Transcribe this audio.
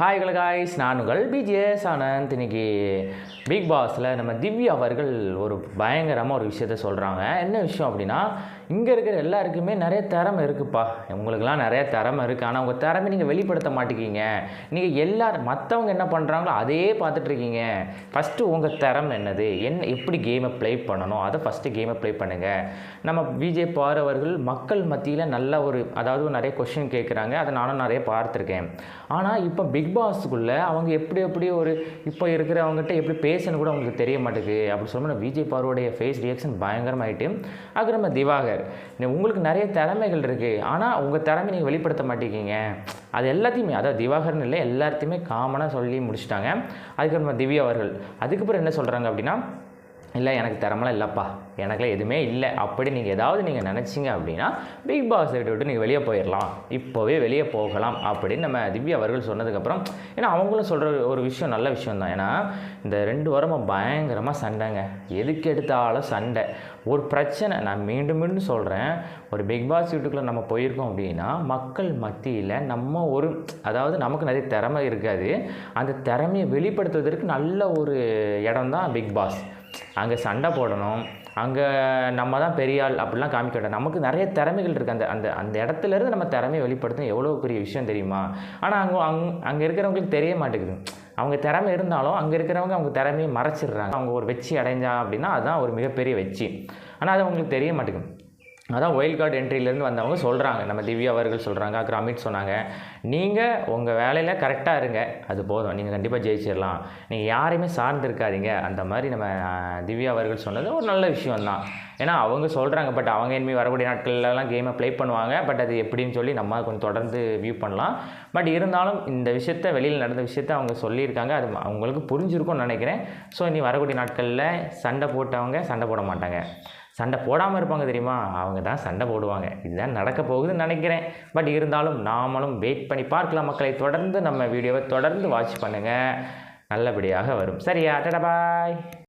Hi guys, நான் உங்கள் BGS Anand. இன்னைக்கு பிக் பாஸில் நம்ம திவ்யா அவர்கள் ஒரு பயங்கரமாக ஒரு விஷயத்த சொல்கிறாங்க. என்ன விஷயம் அப்படின்னா, இங்கே இருக்கிற எல்லாருக்குமே நிறைய திறமை இருக்குப்பா. உங்களுக்கெல்லாம் நிறைய திறமை இருக்குது, ஆனால் உங்கள் திறமை நீங்கள் வெளிப்படுத்த மாட்டேங்கிங்க. நீங்கள் மற்றவங்க என்ன பண்ணுறாங்களோ அதையே பார்த்துட்ருக்கீங்க. ஃபஸ்ட்டு உங்கள் திறமை என்னது, எப்படி கேமை ப்ளே பண்ணணும், அதை ஃபஸ்ட்டு கேமை ப்ளே பண்ணுங்கள். நம்ம விஜய் பார் அவர்கள் மக்கள் மத்தியில் நல்ல அதாவது நிறைய கொஷின் கேட்குறாங்க. அதை நானும் நிறைய பார்த்துருக்கேன். ஆனால் இப்போ பிக் பாஸுக்குள்ளே அவங்க எப்படி இப்போ இருக்கிறவங்ககிட்ட எப்படி பேசணும் கூட அவங்களுக்கு தெரிய மாட்டேங்குது. அப்படி சொன்னால் விஜய் பார்வோடைய ஃபேஸ் ரியாக்ஷன் பயங்கரமாகிட்டு. அதுக்கு நம்ம திவாகர், உங்களுக்கு நிறைய திறமைகள் இருக்குது, ஆனால் உங்கள் திறமை நீங்கள் வெளிப்படுத்த மாட்டேங்கிங்க. அது எல்லாத்தையுமே, அதாவது திவாகர்னு இல்லை, எல்லாத்தையுமே காமனாக சொல்லி முடிச்சிட்டாங்க. அதுக்கு நம்ம திவ்யா அவர்கள் அதுக்கப்புறம் என்ன சொல்கிறாங்க அப்படின்னா, இல்லை எனக்கு திறமெல்லாம் இல்லைப்பா, எனக்குலாம் எதுவுமே இல்லை, அப்படி நீங்கள் நினச்சிங்க அப்படின்னா பிக் பாஸ் விட்டு நீங்கள் வெளியே போயிடலாம், இப்போவே வெளியே போகலாம் அப்படின்னு நம்ம திவ்யா அவர்கள் சொன்னதுக்கப்புறம், ஏன்னா அவங்களும் சொல்கிற ஒரு விஷயம் நல்ல விஷயம் தான். ஏன்னா இந்த 2 வாரமாக பயங்கரமாக சண்டைங்க, எதுக்கு எடுத்தாலும் சண்டை, ஒரு பிரச்சனை. நான் மீண்டும் சொல்கிறேன், ஒரு பிக் பாஸ் வீட்டுக்குள்ளே நம்ம போயிருக்கோம் அப்படின்னா மக்கள் மத்தியில் நம்ம அதாவது நமக்கு நிறைய திறமை இருக்காது, அந்த திறமையை வெளிப்படுத்துவதற்கு நல்ல ஒரு இடம் தான் பிக் பாஸ். அங்கே சண்டை போடணும், அங்கே நம்ம தான் பெரிய ஆள் அப்படிலாம் காமிக்க வேண்டாம். நமக்கு நிறைய திறமைகள் இருக்குது. அந்த அந்த அந்த இடத்துலேருந்து நம்ம திறமையை வெளிப்படுத்தும் எவ்வளோ பெரிய விஷயம் தெரியுமா. ஆனால் அங்கே இருக்கிறவங்களுக்கு தெரிய மாட்டேங்குது. அவங்க திறமை இருந்தாலும் அங்கே இருக்கிறவங்க அவங்க திறமையை மறைச்சிடுறாங்க. அவங்க ஒரு வெற்றி அடைஞ்சா அப்படின்னா அதுதான் ஒரு மிகப்பெரிய வெற்றி. ஆனால் அது அவங்களுக்கு தெரிய மாட்டேங்குது. அதான் ஒயில்ட் கார்டு என்ட்ரிலேருந்து வந்தவங்க சொல்கிறாங்க, நம்ம திவ்யா அவர்கள் சொல்கிறாங்க, அப்புறம் அமித் சொன்னாங்க, நீங்கள் உங்கள் வேலையில் கரெக்டாக இருங்க, அது போதும், நீங்கள் கண்டிப்பாக ஜெயிச்சிடலாம், நீங்கள் யாரையுமே சார்ந்திருக்காதீங்க. அந்த மாதிரி நம்ம திவ்யா அவர்கள் சொன்னது ஒரு நல்ல விஷயம்தான். ஏன்னா அவங்க சொல்கிறாங்க, பட் அவங்க இனிமேல் வரக்கூடிய நாட்கள்லாம் கேமை ப்ளே பண்ணுவாங்க. பட் அது எப்படின்னு சொல்லி நம்ம கொஞ்சம் தொடர்ந்து வியூ பண்ணலாம். பட் இருந்தாலும் இந்த விஷயத்த, வெளியில் நடந்த விஷயத்த அவங்க சொல்லியிருக்காங்க, அது அவங்களுக்கு புரிஞ்சிருக்கும்னு நினைக்கிறேன். ஸோ இனி வரக்கூடிய நாட்களில் சண்டை போட்டவங்க சண்டை போட மாட்டாங்க, சண்டை போடாமல் இருப்பாங்க தெரியுமா, அவங்க தான் சண்டை போடுவாங்க. இதுதான் நடக்க போகுதுன்னு நினைக்கிறேன். பட் இருந்தாலும் நாமளும் வெயிட் பண்ணி பார்க்கலாம் மக்களை. தொடர்ந்து நம்ம வீடியோவை தொடர்ந்து வாட்ச் பண்ணுங்கள், நல்லபடியாக வரும். சரியா? டாடா பாய்.